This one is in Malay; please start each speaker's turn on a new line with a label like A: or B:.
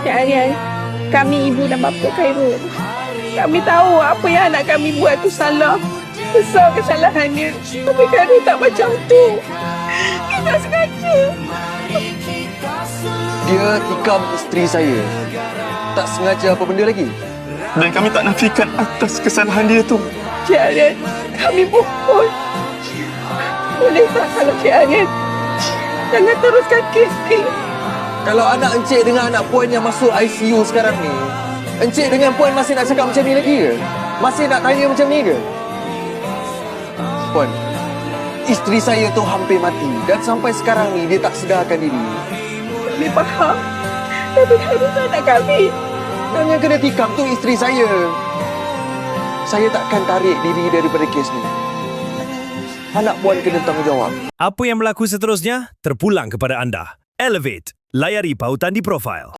A: Cik Aryan, kami ibu dan bapa Khairul. Kami tahu apa yang anak kami buat tu salah. Besar kesalahannya. Tapi Khairul tak macam tu. Dia tak sengaja.
B: Dia tikam isteri saya. Tak sengaja apa benda lagi.
C: Dan kami tak nafikan atas kesalahan dia tu.
A: Cik Aryan, kami mohon. Boleh tak kalau Cik Aryan jangan teruskan kes ni?
B: Kalau anak encik dengan anak puan yang masuk ICU sekarang ni, encik dengan puan masih nak cakap macam ni lagi ke? Masih nak tanya macam ni ke? Puan, isteri saya tu hampir mati dan sampai sekarang ni dia tak sedarkan diri.
A: Kami faham. Tapi Khairul tak nak kami.
B: Dan yang kena tikam tu isteri saya. Saya takkan tarik diri daripada kes ni. Anak puan kena tanggungjawab.
D: Apa yang berlaku seterusnya terpulang kepada anda. Elevate. Layari pautan di profil.